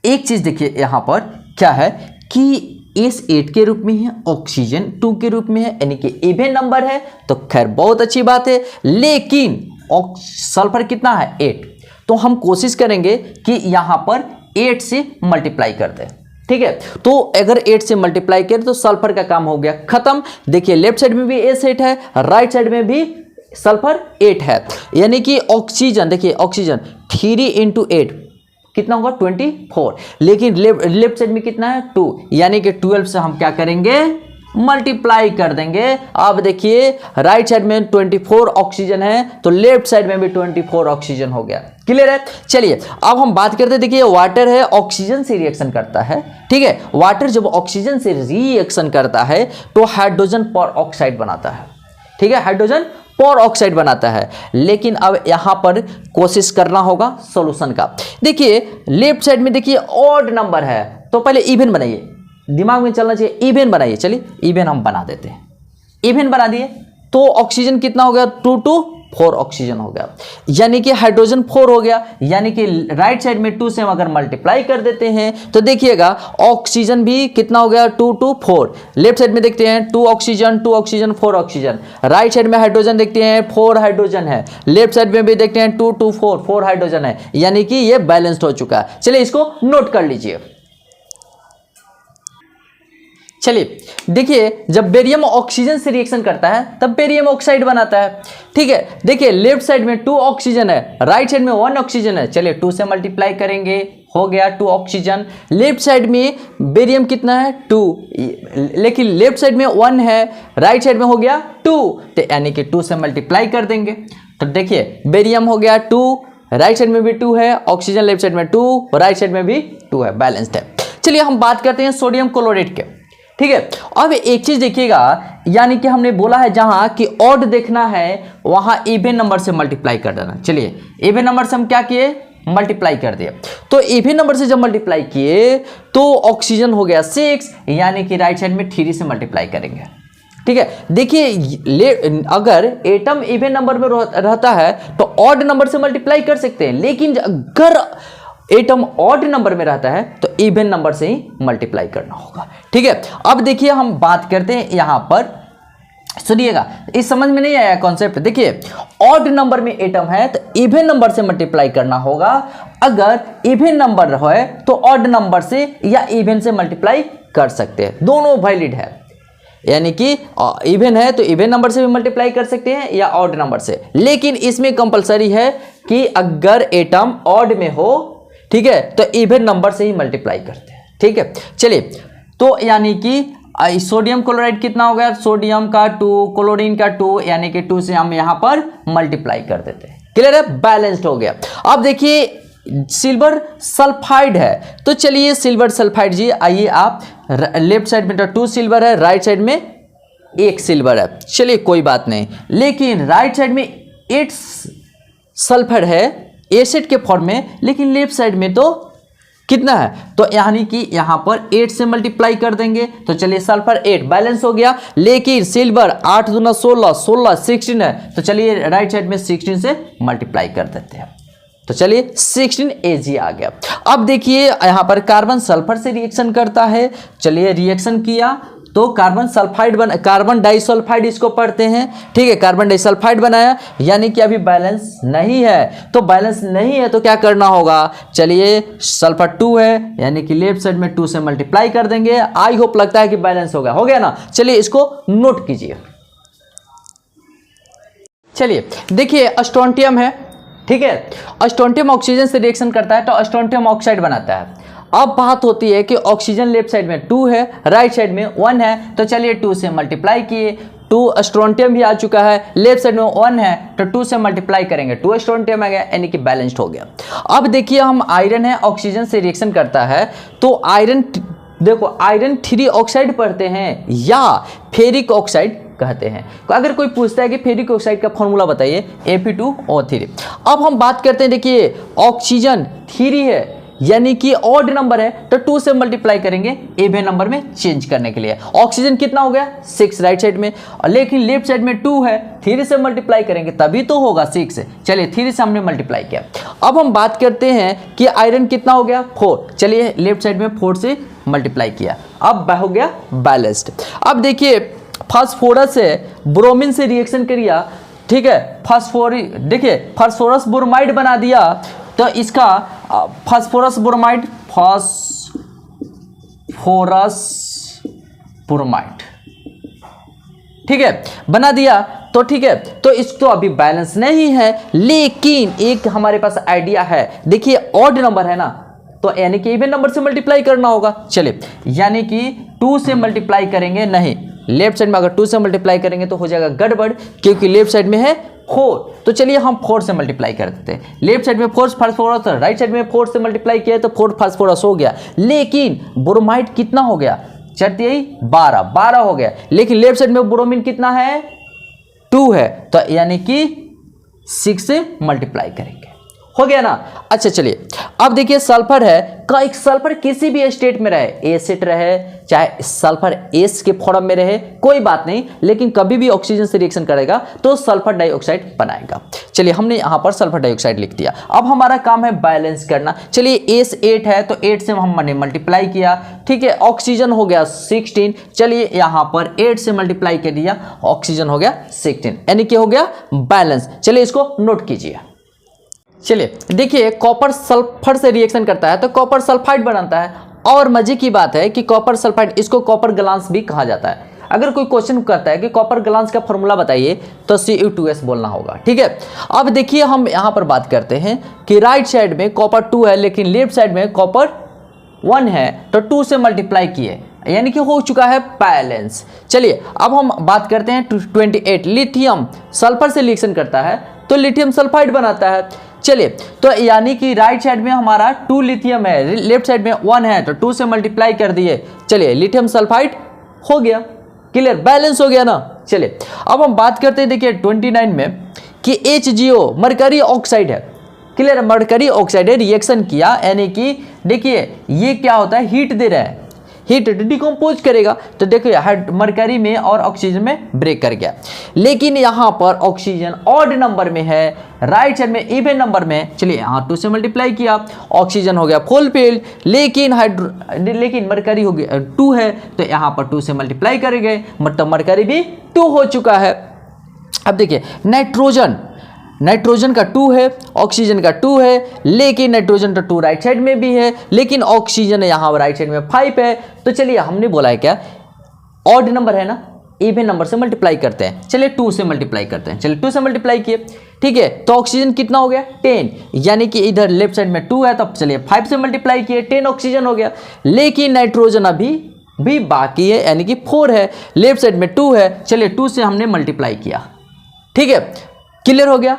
एक चीज देखिए यहां पर क्या है कि S8 के रूप में है, ऑक्सीजन 2 के रूप में है, यानी कि इवन नंबर है, तो खैर बहुत अच्छी बात है। लेकिन सल्फर कितना है 8, तो हम कोशिश करेंगे कि यहां पर 8 से मल्टीप्लाई कर दें, ठीक है। तो अगर 8 से मल्टीप्लाई करें तो सल्फर का काम हो गया खत्म। देखिए लेफ्ट साइड में भी S8 है, राइट साइड में भी सल्फर 8 है, यानी कि ऑक्सीजन, देखिए ऑक्सीजन 3 × 8 कितना होगा 24, लेकिन लेफ्ट साइड में कितना है 2, यानी कि 12 से हम क्या करेंगे मल्टीप्लाई कर देंगे। अब देखिए राइट साइड में 24 ऑक्सीजन है तो लेफ्ट साइड में भी 24 ऑक्सीजन हो गया, क्लियर है। चलिए अब हम बात करते हैं, देखिए वाटर है, ऑक्सीजन से रिएक्शन करता है, ठीक है। वाटर जब ऑक्सीजन से रिएक्शन करता है तो हाइड्रोजन पर ऑक्साइड बनाता है, ठीक है, हाइड्रोजन पर ऑक्साइड बनाता है। लेकिन अब यहां पर कोशिश करना होगा सॉल्यूशन का। देखिए लेफ्ट साइड में देखिए ऑड नंबर है, तो पहले इवन बनाइए, दिमाग में चलना चाहिए, इवन बनाइए। चलिए इवन हम बना देते हैं, इवन बना दिए तो ऑक्सीजन कितना हो गया 2 to 4 ऑक्सीजन हो गया, यानी कि हाइड्रोजन 4 हो गया, यानी कि राइट साइड में 2 से हम अगर मल्टीप्लाई कर देते हैं तो देखिएगा ऑक्सीजन भी कितना हो गया 2 to 4। लेफ्ट साइड में देखते हैं 2 ऑक्सीजन 4 ऑक्सीजन, राइट साइड में हाइड्रोजन देखते हैं 4 हाइड्रोजन है, लेफ्ट साइड में भी देखते हैं 2 to 4 हाइड्रोजन है, यानी कि ये बैलेंस्ड हो चुका है। चलिए इसको नोट कर लीजिए। चलिए देखिए जब बेरियम ऑक्सीजन से रिएक्शन करता है तब बेरियम ऑक्साइड बनाता है, ठीक है। देखिए लेफ्ट साइड में 2 ऑक्सीजन है, राइट साइड में 1 ऑक्सीजन है, चलिए 2 से मल्टीप्लाई करेंगे, हो गया 2 ऑक्सीजन। लेफ्ट साइड में बेरियम कितना है 2, लेकिन लेफ्ट साइड में 1 है, राइट साइड में हो गया 2, तो यानी कि 2 से मल्टीप्लाई कर देंगे। तो देखिए बेरियम हो गया 2, राइट साइड में भी 2 है, ऑक्सीजन लेफ्ट साइड में 2, राइट साइड में भी 2 है, बैलेंस्ड है। चलिए हम बात करते हैं सोडियम क्लोराइड के, ठीक है। अब एक चीज देखिएगा, यानी कि हमने बोला है जहां कि ऑड देखना है वहां इवन नंबर से मल्टीप्लाई कर देना। चलिए इवन नंबर से हम क्या किए मल्टीप्लाई कर दिए, तो इवन नंबर से जब मल्टीप्लाई किए तो ऑक्सीजन हो गया 6, यानी कि राइट साइड में 3 से मल्टीप्लाई करेंगे, ठीक है। देखिए अगर एटम इवन नंबर में रहता है तो ऑड नंबर से मल्टीप्लाई कर सकते हैं, लेकिन अगर एटम ऑड नंबर में रहता है तो इवन नंबर से ही मल्टीप्लाई करना होगा, ठीक है। अब देखिए हम बात करते हैं यहां पर, सुनिएगा इस समझ में नहीं आया कॉन्सेप्ट। देखिए ऑड नंबर में एटम है तो इवन नंबर से मल्टीप्लाई करना होगा, अगर इवन नंबर है तो ऑड नंबर से या इवन से मल्टीप्लाई कर सकते हैं, दोनों वैलिड है। यानी कि इवन है तो इवन नंबर से भी मल्टीप्लाई कर सकते हैं या ऑड नंबर से, लेकिन इसमें कंपलसरी है कि अगर एटम ऑड में हो, ठीक है, तो इवन नंबर से ही मल्टीप्लाई करते हैं, ठीक है। चलिए, तो यानी कि सोडियम क्लोराइड कितना हो गया, सोडियम का 2, क्लोरीन का 2, यानी कि 2 से हम यहां पर मल्टीप्लाई कर देते हैं। क्लियर है, बैलेंस्ड हो गया। अब देखिए सिल्वर सल्फाइड है, तो चलिए सिल्वर सल्फाइड जी, आइए आप लेफ्ट साइड में तो 2 सिल्वर है, राइट साइड में 1 सिल्वर है, चलिए कोई बात नहीं, लेकिन राइट साइड में 8 सल्फर है एसिड के फॉर्म में, लेकिन लेफ्ट साइड में तो कितना है, तो यानी कि यहां पर 8 से मल्टीप्लाई कर देंगे, तो चलिए सल्फर 8 बैलेंस हो गया, लेकिन सिल्वर 8 दूना 16, 16 16 है, तो चलिए राइट साइड में 16 से मल्टीप्लाई कर देते हैं, तो चलिए 16 Ag आ गया। अब देखिए यहां पर कार्बन सल्फर से रिएक्शन करता है, चलिए रिएक्शन किया तो कार्बन डाइसल्फाइड इसको पढ़ते हैं, ठीक है, कार्बन डाइसल्फाइड बनाया, यानी कि अभी बैलेंस नहीं है, तो बैलेंस नहीं है तो क्या करना होगा, चलिए सल्फर 2 है, यानी कि लेफ्ट साइड में 2 से मल्टीप्लाई कर देंगे। आई होप लगता है कि बैलेंस हो गया ना। चलिए इसको नोट कीजिए। चलिए देखिए स्ट्रोंटियम है, ठीक है, स्ट्रोंटियम ऑक्सीजन से रिएक्शन करता है तो स्ट्रोंटियम ऑक्साइड बनाता है। अब बात होती है कि ऑक्सीजन लेफ्ट साइड में 2 है, राइट साइड में 1 है, तो चलिए 2 से मल्टीप्लाई किए, 2 स्ट्रोंटियम भी आ चुका है, लेफ्ट साइड में 1 है तो 2 से मल्टीप्लाई करेंगे, 2 स्ट्रोंटियम आ गया, यानी कि बैलेंस्ड हो गया। अब देखिए हम आयरन है, ऑक्सीजन से रिएक्शन करता है, तो आयरन देखो आयरन 3 ऑक्साइड पढ़ते हैं या फेरिक ऑक्साइड कहते हैं। अगर कोई पूछता है कि फेरिक ऑक्साइड का फॉर्मूला बताइए, Fe2O3। अब हम बात करते हैं, देखिए ऑक्सीजन 3 है, यानी कि ऑड नंबर है तो 2 से मल्टीप्लाई करेंगे इवन नंबर में चेंज करने के लिए। ऑक्सीजन कितना हो गया 6 राइट साइड में, लेकिन लेफ्ट साइड में 2 है, 3 से मल्टीप्लाई करेंगे तभी तो होगा 6। चलिए 3 से हमने मल्टीप्लाई किया। अब हम बात करते हैं कि आयरन कितना हो गया 4, चलिए लेफ्ट साइड में 4 से मल्टीप्लाई किया, अब हो गया बैलेंस्ड। अब देखिए फास्फोरस से ब्रोमीन से रिएक्शन करिए, ठीक है, देखिए फास्फोरस ब्रोमाइड बना दिया, तो इसका फास्फोरस ब्रोमाइड ठीक है बना दिया, तो ठीक है, तो इसको अभी बैलेंस नहीं है, लेकिन एक हमारे पास आइडिया है, देखिए ऑड नंबर है ना, तो यानी कि इवन नंबर से मल्टीप्लाई करना होगा। चलिए यानी कि 2 से मल्टीप्लाई करेंगे नहीं, लेफ्ट साइड में अगर 2 से मल्टीप्लाई करेंगे तो हो जाएगा गड़बड़, क्योंकि लेफ्ट साइड में है 4, तो चलिए हम 4 से मल्टीप्लाई कर देते हैं। लेफ्ट साइड में 4 फास्फोरस, राइट साइड में 4 से मल्टीप्लाई किया तो 4 फास्फोरस हो गया, लेकिन ब्रोमाइड कितना हो गया, चलिए 12 हो गया, लेकिन लेफ्ट साइड में ब्रोमीन कितना है 2 है, तो यानी कि 6 से मल्टीप्लाई करेंगे, हो गया ना। अच्छा चलिए अब देखिए सल्फर है, का एक सल्फर किसी भी स्टेट में रहे, एसिड रहे चाहे सल्फर एस के फॉर्म में रहे कोई बात नहीं, लेकिन कभी भी ऑक्सीजन से रिएक्शन करेगा तो सल्फर डाइऑक्साइड बनाएगा। चलिए हमने यहां पर सल्फर डाइऑक्साइड लिख दिया। अब हमारा काम है बैलेंस करना। चलिए एस 8 है तो 8 से हमने मल्टीप्लाई किया, ठीक है, ऑक्सीजन हो गया 16, चलिए यहां पर 8 से मल्टीप्लाई कर दिया, ऑक्सीजन हो गया 16, यानी कि हो गया बैलेंस। चलिए इसको नोट कीजिए। चलिए देखिए कॉपर सल्फर से रिएक्शन करता है तो कॉपर सल्फाइड बनाता है, और मजे की बात है कि कॉपर सल्फाइड, इसको कॉपर ग्लांस भी कहा जाता है। अगर कोई क्वेश्चन करता है कि कॉपर ग्लांस का फॉर्मूला बताइए तो Cu2S बोलना होगा, ठीक है। अब देखिए हम यहां पर बात करते हैं कि राइट साइड में कॉपर 2 है, लेकिन लेफ्ट साइड में कॉपर 1 है, तो 2 से मल्टीप्लाई किए, यानी कि हो चुका है बैलेंस। चलिए अब हम बात करते हैं 28, लिथियम सल्फर से रिएक्शन करता है तो लिथियम सल्फाइड बनाता है। चलिए तो यानी कि राइट साइड में हमारा 2 लिथियम है, लेफ्ट साइड में 1 है, तो 2 से मल्टीप्लाई कर दिए, चलिए लिथियम सल्फाइड हो गया, क्लियर, बैलेंस हो गया ना। चलिए अब हम बात करते हैं, देखिए 29 में कि HgO मरकरी ऑक्साइड है, क्लियर, मरकरी ऑक्साइड है, रिएक्शन किया, यानी कि देखिए ये क्या होता है, हीट दे रहा है, हीट डिकम्पोज करेगा, तो देखिए मरकरी में और ऑक्सीजन में ब्रेक कर गया, लेकिन यहाँ पर ऑक्सीजन ऑड नंबर में है, राइट साइड में इवन नंबर में, चलिए यहाँ 2 से मल्टीप्लाई किया, ऑक्सीजन हो गया फुल फिल्ड, लेकिन मरकरी हो गया 2 है, तो यहाँ पर 2 से मल्टीप्लाई करेंगे, मतलब मरकरी भी 2 हो चुका है। अब देखिए नाइट्रोजन का 2 है, ऑक्सीजन का 2 है, लेकिन नाइट्रोजन का 2 राइट साइड में भी है, लेकिन ऑक्सीजन यहाँ राइट साइड में 5 है, तो चलिए हमने बोला है क्या ऑड नंबर है ना, इवन नंबर से मल्टीप्लाई करते हैं। चलिए 2 से मल्टीप्लाई करते हैं। चलिए 2 से मल्टीप्लाई किए, ठीक है, तो ऑक्सीजन कितना हो गया 10, यानी कि इधर लेफ्ट साइड में 2 है, तब चलिए 5 से मल्टीप्लाई किए 10 ऑक्सीजन हो गया। लेकिन नाइट्रोजन अभी भी बाकी है, यानी कि 4 है, लेफ्ट साइड में 2 है, चलिए 2 से हमने मल्टीप्लाई किया, ठीक है, क्लियर हो गया,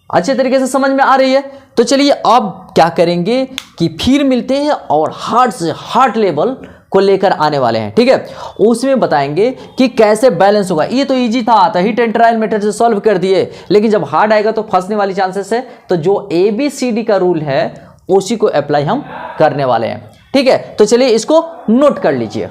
अच्छे तरीके से समझ में आ रही है। तो चलिए अब क्या करेंगे कि फिर मिलते हैं और हार्ड से हार्ड लेवल को लेकर आने वाले हैं, ठीक है, उसमें बताएंगे कि कैसे बैलेंस होगा। ये तो इजी था, आता ही टेंट्राइल मेथड से सॉल्व कर दिए, लेकिन जब हार्ड आएगा तो फंसने वाली चांसेस है। तो जो ABCD का रूल है उसी को अप्लाई हम करने वाले हैं, ठीक है। तो चलिए इसको नोट कर लीजिए।